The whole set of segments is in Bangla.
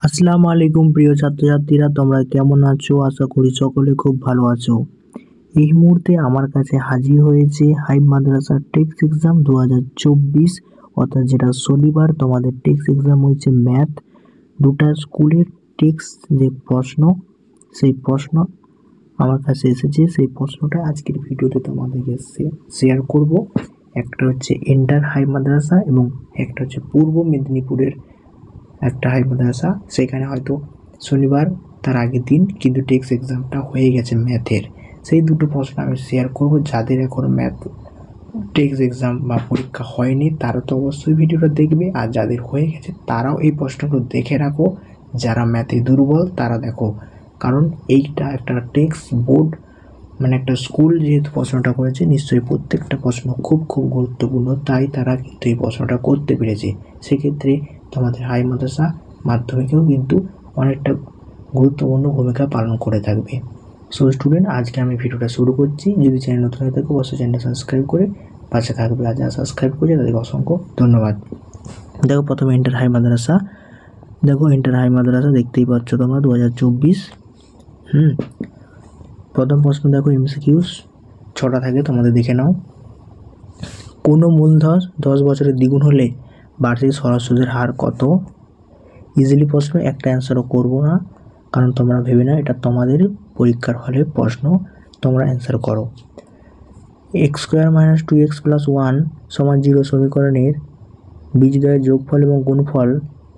আসসালামু আলাইকুম প্রিয় ছাত্রছাত্রীরা, তোমরা কেমন আছো? আশা করি সকলে খুব ভালো আছো। এই মুহূর্তে আমার কাছে হাজির হয়েছে হাইব মাদ্রাসার টেক্সট এক্সাম 2024, অর্থাৎ যেটা শনিবার তোমাদের টেক্সট এক্সাম হয়েছে ম্যাথ। দুটা স্কুলের টেক্সট যে প্রশ্ন, সেই প্রশ্ন আমার কাছে এসেছে। সেই প্রশ্নটা আজকের ভিডিওতে তোমাদেরকে শেয়ার করব। একটা হচ্ছে এন্টার হাইব মাদ্রাসা এবং একটা হচ্ছে পূর্ব মেদিনীপুরের একটা হাই মাদ্রাসা। সেখানে হয়তো শনিবার তার আগের দিন কিন্তু টেক্সট এক্সামটা হয়ে গেছে ম্যাথের। সেই দুটো প্রশ্ন আমি শেয়ার করব। যাদের এখনও ম্যাথ টেক্সট এক্সাম বা পরীক্ষা হয়নি তারা তো অবশ্যই ভিডিওটা দেখবে, আর যাদের হয়ে গেছে তারাও এই প্রশ্নগুলো দেখে রাখো। যারা ম্যাথে দুর্বল তারা দেখো, কারণ এইটা একটা টেক্সট বোর্ড, মানে একটা স্কুল যেহেতু প্রশ্নটা করেছে, নিশ্চয়ই প্রত্যেকটা প্রশ্ন খুব খুব গুরুত্বপূর্ণ, তাই তারা কিন্তু এই প্রশ্নটা করতে পেরেছে। সেক্ষেত্রে তোমাদের হাই মাদ্রাসা মাধ্যমিকেও কিন্তু অনেকটা গুরুত্বপূর্ণ ভূমিকা পালন করে থাকবে। সো স্টুডেন্ট, আজকে আমি ভিডিওটা শুরু করছি। যদি চ্যানেল নতুন হয়ে থাকে অবশ্যই চ্যানেলটা সাবস্ক্রাইব করে পাশে থাকবে, আর যারা সাবস্ক্রাইব করেছে তাদেরকে অসংখ্য ধন্যবাদ। দেখো প্রথমে এন্টার হাই মাদ্রাসা। দেখো এন্টার হাই মাদ্রাসা দেখতেই পাচ্ছ তোমরা 2024। প্রথম প্রশ্ন দেখো এমসিকিউস 6টা থাকে, তোমাদের দেখে নাও। কোনো মূলধন 10 বছরের দ্বিগুণ হলে বার্ষিক সরল সুদের হার কত? ইজিলি প্রশ্ন, একটা অ্যান্সারও করবো না, কারণ তোমরা ভেবে না এটা তোমাদের পরীক্ষার হলে প্রশ্ন, তোমরা অ্যান্সার করো। x² - 2x + 1 = 0 সমীকরণের বীজদ্বয়ের যোগফল এবং গুণফল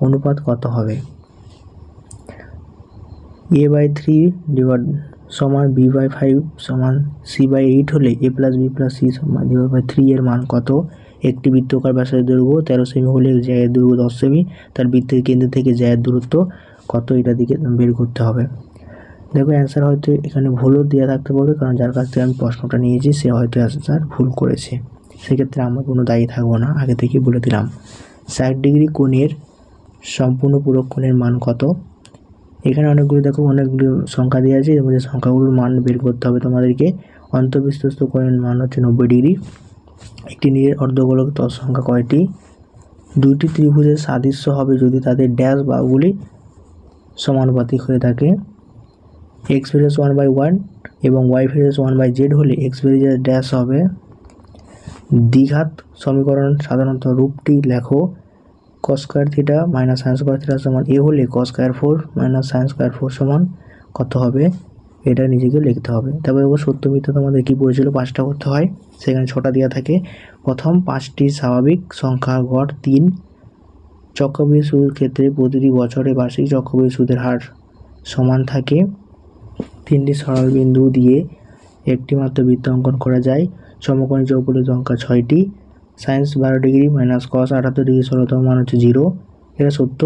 অনুপাত কত হবে? a/3 = b/5 = c/8 হলে a + b + c = 3 এর মান কত? একটি বৃত্তাকার ব্যাসার্ধের দৈর্ঘ্য 13 সেমি হলে জ্যায়ের দৈর্ঘ্য 10 সেমি, তার বৃত্তের কেন্দ্র থেকে জ্যায়ের দূরত্ব কত? এটা দিকে বের করতে হবে। দেখো অ্যান্সার হয়তো এখানে ভুলও দেওয়া থাকতে পারবে, কারণ যার কাছ থেকে আমি প্রশ্নটা নিয়েছি সে হয়তো অ্যান্সার ভুল করেছে। সেক্ষেত্রে আমরা কোনো দায়ী থাকবো না, আগে থেকেই বলে দিলাম। 60 ডিগ্রি কোণের সম্পূর্ণ পুরক কোণের মান কত? এখানে অনেকগুলো সংখ্যা দেওয়া আছে, এর মধ্যে সংখ্যাগুলোর মান বের করতে হবে তোমাদেরকে। অন্তঃবিস্তস্ত কোণের মান হচ্ছে 90 ডিগ্রি। একটি নীলের অর্ধগোলক সংখ্যা কয়টি? দুইটি ত্রিভুজের সাদৃশ্য হবে যদি তাদের ড্যাশ বাহুগুলি সমানুপাতিক হয়ে থাকে। x ভেরিয়াস 1/1 এবং y ভেরিয়াস 1/z হলে x ভেরিয়াস ড্যাশ হবে। দ্বিঘাত সমীকরণ সাধারণত রূপটি লেখো। cos² θ - sin² θ = a হলে cos² 4 - sin² 4 সমান কত হবে? এটা নিজেকে লিখতে হবে। তারপরে সত্য মিথ্যা তোমাদের কী পড়েছিল, 5টা করতে হয়, সেখানে 6টা দেওয়া থাকে। প্রথম 5টি স্বাভাবিক সংখ্যা গড় 3। চক্রবৃদ্ধি সুদের ক্ষেত্রে প্রতিটি বছরে বার্ষিক চক্রবৃদ্ধি সুদের হার সমান থাকে। 3টি সরল বিন্দু দিয়ে একটি মাত্র বৃত্ত অঙ্কন করা যায়। সমকোণী চৌকোণের সংখ্যা 6টি। sin 12 ডিগ্রি - cos 78 ডিগ্রি 16তম মান হচ্ছে 0। এটা সত্য।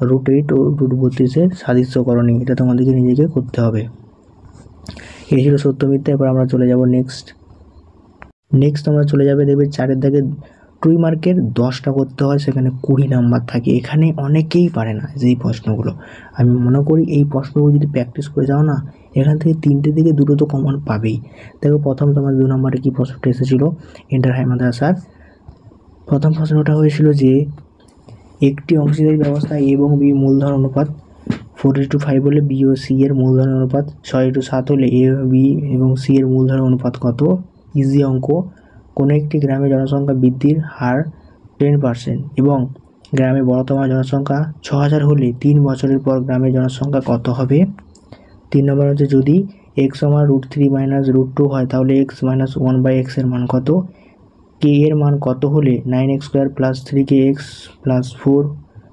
√8 ও √32 সাদৃশ্যকরণী, এটা তোমাদেরকে নিজেকে করতে হবে। এই ছিল সত্য মিথ্যা। এবার আমরা চলে যাব নেক্সট তোমরা চলে যাবে, দেখবে 4-এর দাগে 2 মার্কের 10টা করতে হয়, সেখানে 20 নাম্বার থাকে। এখানে অনেকেই পারে না যেই প্রশ্নগুলো। আমি মনে করি এই প্রশ্নগুলো যদি প্র্যাকটিস করে যাও না, এখান থেকে 3টে থেকে 2টো তো কমন পাবেই। দেখো প্রথম তোমার 2 নম্বরে কি প্রশ্নটা এসেছিল এন্টার হাই মাদ্রাসার। প্রথম প্রশ্নটা হয়েছিল যে একটি অংশীদারি ব্যবস্থা a এবং b মূলধন অনুপাত 4:5 হলে b ও c এর মূলধনের অনুপাত 6:7 হলে a, b এবং c এর মূলধনের অনুপাত কত? ইজি অঙ্ক। কোনো একটি গ্রামে জনসংখ্যা বৃদ্ধির হার 10% এবং গ্রামে বড়তম জনসংখ্যা 6000 হলে 3 বছরের পর গ্রামের জনসংখ্যা কত হবে? 3 নম্বর হচ্ছে যদি x = √3 - √2 হয় তাহলে x - 1/x এর মান কত? k এর মান কত হলে 9x² + 3kx + 4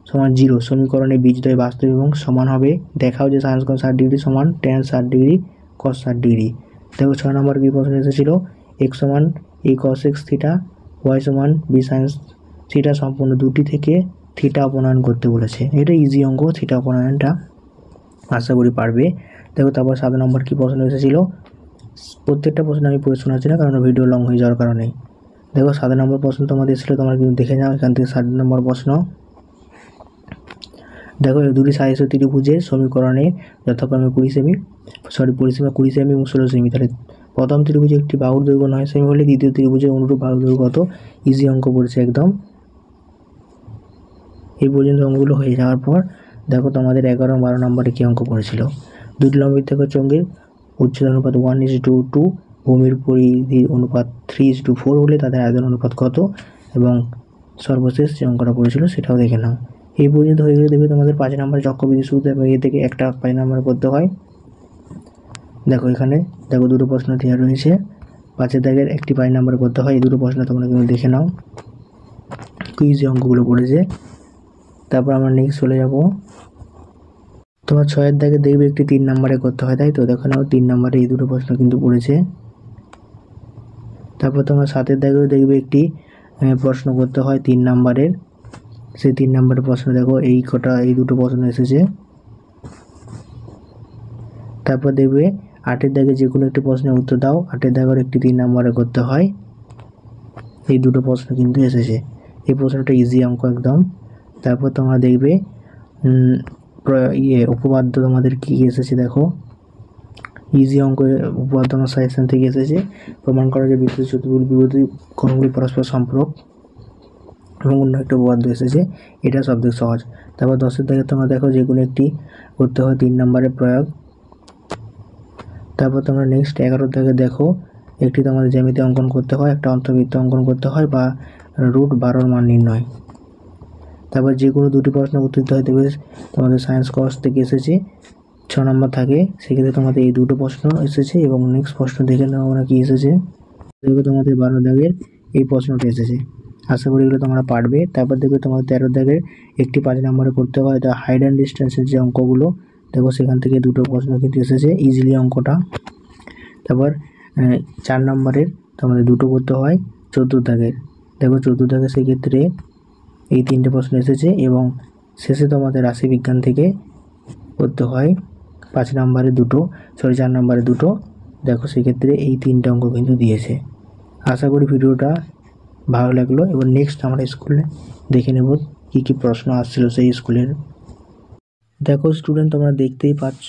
= 0 সমীকরণে বীজদ্বয় বাস্তব এবং সমান হবে। দেখাও যে sin 60 ডিগ্রি সমান tan 60 ডিগ্রি cos 60 ডিগ্রি। দেখো 6 নম্বর কি প্রশ্ন এসেছিল, x = a cos x θ, y = b sin θ সম্পূর্ণ দুটি থেকে থিটা অপনয়ন করতে বলেছে। এটা ইজি অঙ্ক, থিটা অপনয়নটা আশা করি পারবে। দেখো তারপর 7 নম্বর কি প্রশ্ন এসেছিল, প্রত্যেকটা প্রশ্ন আমি পড়ে শোনাচ্ছি না, কারণ ভিডিও লং হয়ে যাওয়ার কারণে। দেখো 7 নম্বর প্রশ্ন তোমাদের এসেছিল, তোমরা কিন্তু দেখে নাও এখান থেকে। 7 নম্বর প্রশ্ন দেখো, দুটি সাদৃশ্য ত্রিভুজের সমীকরণে যথাক্রমে পরিসীমা 20 সেমি এবং 16 সেমি। তাহলে প্রথম ত্রিভুজে একটি বাহুর দৈর্ঘ্য 9 সেমি হলে দ্বিতীয় ত্রিভুজের অনুরূপ বাহুর দৈর্ঘ্য কত? ইজি অঙ্ক পড়েছে একদম। এই পর্যন্ত অঙ্কগুলো হয়ে যাওয়ার পর দেখো তোমাদের 11 12 নম্বরে কি অঙ্ক পড়েছিল, দুটি লম্বিতক চঙ্গের উচ্চতা অনুপাত 1:2, ভূমির পরিধির অনুপাত 3:4 হলে তাদের আয়তন অনুপাত কত, এবং সর্বশেষ যে অঙ্কটা পড়েছিল সেটাও দেখে নাও। এই পর্যন্ত হয়ে গেলে দেখবে তোমাদের 5 নম্বরে চক্রবৃদ্ধি সূত্র এবং এ থেকে একটা 5 নম্বরে করতে হয়। দেখো এখানে দেখো দুটো প্রশ্ন দেওয়া রয়েছে, 5 দাগের একটি 5 নম্বরে করতে হয়। এই দুটো প্রশ্ন তোমরা কিন্তু দেখে নাও, কুইজে অঙ্কগুলো পড়েছে। তারপর আমরা নেক্সট চলে যাব, তোমার 6 দাগে দেখবে একটি 3 নম্বরে করতে হয়, তাই তো? দেখো নাও 3 নম্বরে এই দুটো প্রশ্ন কিন্তু পড়েছে। তারপর তোমার 7 দাগেও দেখবে একটি প্রশ্ন করতে হয় 3 নম্বরের, সেই 3 নম্বরের প্রশ্ন দেখো এই দুটো প্রশ্ন এসেছে। তারপর দেখবে 8 দাগে যে কোনো একটি প্রশ্নের উত্তর দাও, 8 দাগের একটি 3 নম্বরে করতে হয়। এই দুটো প্রশ্ন কিন্তু এসেছে, এই প্রশ্নটা ইজি অঙ্ক একদম। তারপর তোমরা দেখবে উপপাদ্য তোমাদের কি এসেছে, দেখো ইজি অঙ্ক উপপাদ্য আমার সাজেশন থেকে এসেছে। প্রমাণ করা যে বিপরীত চতুর্ভুজ বিপরীত কোণগুলি পরস্পর সম্পর্ক, এবং অন্য একটা উপপাদ্য এসেছে, এটা সবথেকে সহজ। তারপর 10 দাগে তোমরা দেখো যে কোনো একটি করতে হয় 3 নম্বরের প্রয়োগ। তারপর তোমরা নেক্সট 11 দাগে দেখো একটি তোমাদের জ্যামিতি অঙ্কন করতে হয়, একটা অন্তর্বৃত্ত অঙ্কন করতে হয়, বা √12 মান নির্ণয়। তারপর যে কোনো দুটি প্রশ্ন উত্তর দিতে হয়, দেখবে তোমাদের সায়েন্স কোর্স থেকে এসেছে, 6 নম্বর থাকে, সেক্ষেত্রে তোমাদের এই দুটো প্রশ্ন এসেছে। এবং নেক্সট প্রশ্ন দেখে নাও আমরা কি এসেছে, দেখবে তোমাদের 12 দাগের এই প্রশ্নটা এসেছে। আশা করি এগুলো তোমরা পারবে। তারপর দেখবে তোমাদের 13 দাগের একটি 5 নম্বরে করতে হয়, এটা হাইট অ্যান্ড ডিস্টেন্সের যে অঙ্কগুলো, দেখো সেখান থেকে দুটো প্রশ্ন কিন্তু এসেছে, ইজিলি অঙ্কটা। তারপর 4 নম্বরের তোমাদের দুটো করতে হয় 14 দাগের, দেখো 14 দাগের সেক্ষেত্রে এই 3টে প্রশ্ন এসেছে। এবং শেষে তোমাদের রাশিবিজ্ঞান থেকে করতে হয় 5 নম্বরে দুটো, 4 নম্বরে দুটো, দেখো সেক্ষেত্রে এই 3টে অঙ্ক কিন্তু দিয়েছে। আশা করি ভিডিওটা ভালো লাগলো। এবার নেক্সট আমরা স্কুলে দেখে নেব কী কী প্রশ্ন আসছিল সেই স্কুলের। দেখো স্টুডেন্ট, তোমরা দেখতেই পাচ্ছ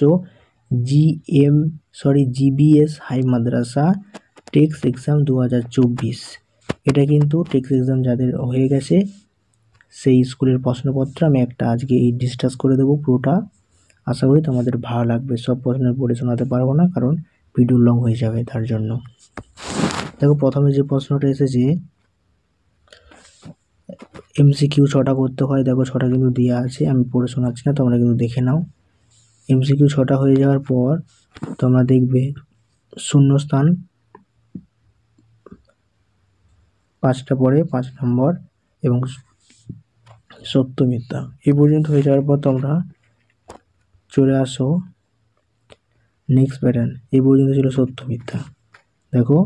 জিবিএস হাই মাদ্রাসা টেক্সট এক্সাম 2024, এটা কিন্তু টেক্সট এক্সাম যাদের হয়ে গেছে সেই স্কুলের প্রশ্নপত্র আমি একটা আজকে ডিসকাস করে দেবো পুরোটা। আশা করি তোমাদের ভালো লাগবে। সব প্রশ্ন পড়ে শোনাতে পারবো না, কারণ ভিডিও লং হয়ে যাবে তার জন্য। দেখো প্রথমে যে প্রশ্নটা এসেছে, এমসিকিউ 6টা করতে হয়, দেখো 6টা কিন্তু দেওয়া আছে, আমি পড়ে শোনাচ্ছি না, তোমরা কিন্তু দেখে নাও। এমসিকিউ 6টা হয়ে যাওয়ার পর তোমরা দেখবে শূন্যস্থান 5টা পরে 5 নম্বর, এবং সত্য মিথ্যা। এই পর্যন্ত হয়ে যাওয়ার পর তোমরা চলে আসো নেক্সট প্যাটার্ন। এই পর্যন্ত ছিল সত্য মিথ্যা, দেখো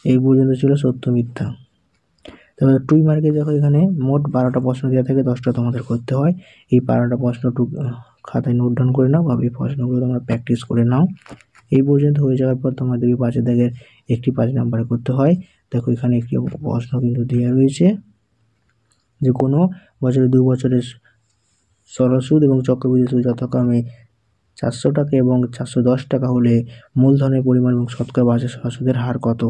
এই পর্যন্ত ছিল সত্য মিথ্যা। তারপর 2 মার্কে দেখো এখানে মোট 12টা প্রশ্ন দেওয়া থাকে, 10টা তোমাদের করতে হয়। এই 12টা প্রশ্ন খাতায় নোট ডাউন করে নাও, বা এই প্রশ্নগুলো তোমরা প্র্যাকটিস করে নাও। এই পর্যন্ত হয়ে যাওয়ার পর তোমরা দেখবে 5 দাগের একটি 5 নম্বরে করতে হয়। দেখো এখানে একটি প্রশ্ন কিন্তু দেওয়া রয়েছে, যে কোনো বছরে 2 বছরের সরল সুদ এবং চক্রবৃদ্ধি সুদ যথাক্রমে 400 টাকা এবং 410 টাকা হলে মূলধনের পরিমাণ এবং শতকরা বার্ষিক সুদের হার কত।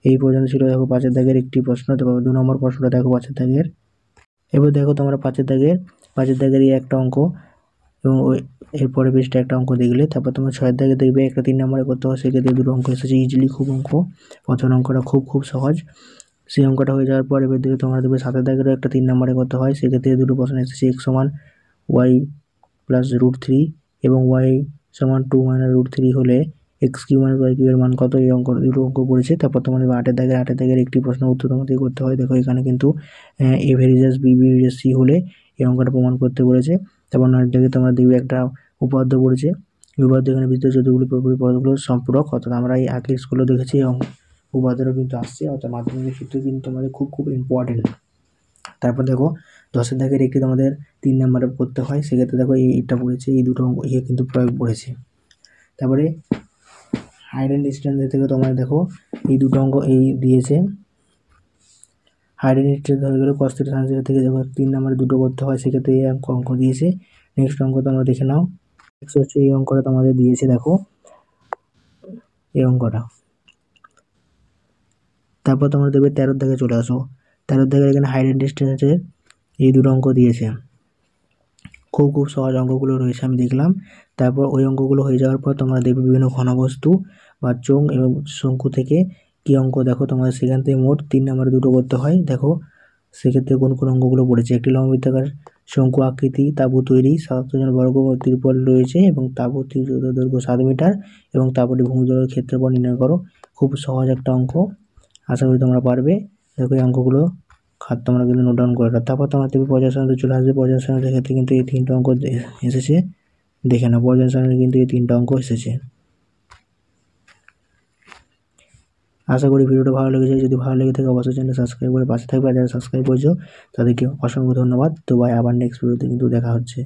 এই পর্যন্ত ছিল দেখো 5 দাগের একটি প্রশ্ন। তারপর 2 নম্বর প্রশ্নটা দেখো 5 দাগের। এবার দেখো তোমরা 5 দাগেরই একটা অঙ্ক, এবং ওই এরপরে পেজটা একটা অঙ্ক দেখলে। তারপর তোমরা 6 দাগে দেখবে একটা 3 নম্বরে করতে হয়, সেক্ষেত্রে দুটো অঙ্ক এসেছে, ইজিলি খুব অঙ্ক। প্রথম অঙ্কটা খুব সহজ, সেই অঙ্কটা হয়ে যাওয়ার পর এবার দেখবে তোমরা দেখবে 7 দাগেরও একটা 3 নম্বরে করতে হয়, সেক্ষেত্রে দুটো প্রশ্ন এসেছে, x সমান y প্লাস √3 এবং y সমান 2 মাইনাস √3 হলে x Q minus y Q এর মান কত। এই দুটো অঙ্ক পড়েছে। তারপর তোমাদের 8 দাগের একটি প্রশ্ন উত্তর তোমাদের করতে হয়। দেখো এখানে কিন্তু a various b various c হলে এই অঙ্কটা প্রমাণ করতে বলেছে। তারপর 9 দাগে তোমরা দেখবে একটা উপপাদ্য পড়েছে, উপপাদ্য এখানে বিদ্যুৎ যতগুলি পুরোপুরি পদগুলোর সম্পূরক, অর্থাৎ আমরা এই আগের স্কুলে দেখেছি এবং উপপাদ্যটা কিন্তু আসছে, অর্থাৎ মাধ্যমিকের ক্ষেত্রে কিন্তু তোমাদের খুব ইম্পর্টেন্ট। তারপর দেখো 10 দাগের একটি তোমাদের 3 নম্বরে করতে হয়, সেক্ষেত্রে দেখো এইটা পড়েছে, এই দুটো কিন্তু প্রয়োগ পড়েছে। তারপরে হাইট অ্যান্ড ডিস্টেন্স থেকে তোমরা দেখো এই দুটো অঙ্ক এই দিয়েছে। হাইট অ্যান্ড ডিস্টেন্স হয়ে গেলে cos θ sin θ থেকে দেখো 3 নম্বরে দুটো করতে হয়, সেক্ষেত্রে এই অঙ্ক দিয়েছে। নেক্সট অঙ্ক তোমরা দেখে নাও। নেক্সট হচ্ছে এই অঙ্কটা তোমাদের দিয়েছে, দেখো এই অঙ্কটা। তারপর তোমরা দেখবে 13 দাগে চলে আসো। 13 দাগের এখানে হাইট অ্যান্ড ডিস্টেন্সের এই দুটো অঙ্ক দিয়েছে। খুব খুব সহজ অঙ্কগুলো রয়েছে আমি দেখলাম। তারপর ওই অঙ্কগুলো হয়ে যাওয়ার পর তোমরা দেখবে বিভিন্ন ঘনবস্তু বা চোঙ এবং শঙ্কু থেকে কী অঙ্ক দেখো তোমাদের সেখান থেকে মোট 3 নম্বরে দুটো করতে হয়। দেখো সেক্ষেত্রে কোন কোন অঙ্কগুলো পড়েছে। একটি লম্ববৃত্তাকার শঙ্কু আকৃতি তাঁবু তৈরি ৭৭ জন বর্গ ত্রিপল রয়েছে এবং তাঁবুটির দৈর্ঘ্য ৭ মিটার এবং তাঁবুটির ভূমিদলের ক্ষেত্রফল নির্ণয় করো। খুব সহজ একটা অঙ্ক, আশা করি তোমরা পারবে। দেখো এই অঙ্কগুলো তোমরা কিন্তু নোট ডাউন করে রাখো। তারপর তোমরা দেখবে পর্যায় সারণীতে চলে আসবে। পর্যায় সারণীর ক্ষেত্রে কিন্তু এই 3টে অঙ্ক এসেছে, দেখে নাও পর্যায় সারণীতে কিন্তু এই 3টে অঙ্ক এসেছে। আশা করি ভিডিওটা ভালো লেগেছে। যদি ভালো লেগে থাকে অবশ্যই চ্যানেল সাবস্ক্রাইব করে পাশে থাকবে। আর যারা সাবস্ক্রাইব করেছো তাদেরকে অসংখ্য ধন্যবাদ। তো ভাই আবার নেক্সট ভিডিওতে কিন্তু দেখা হচ্ছে।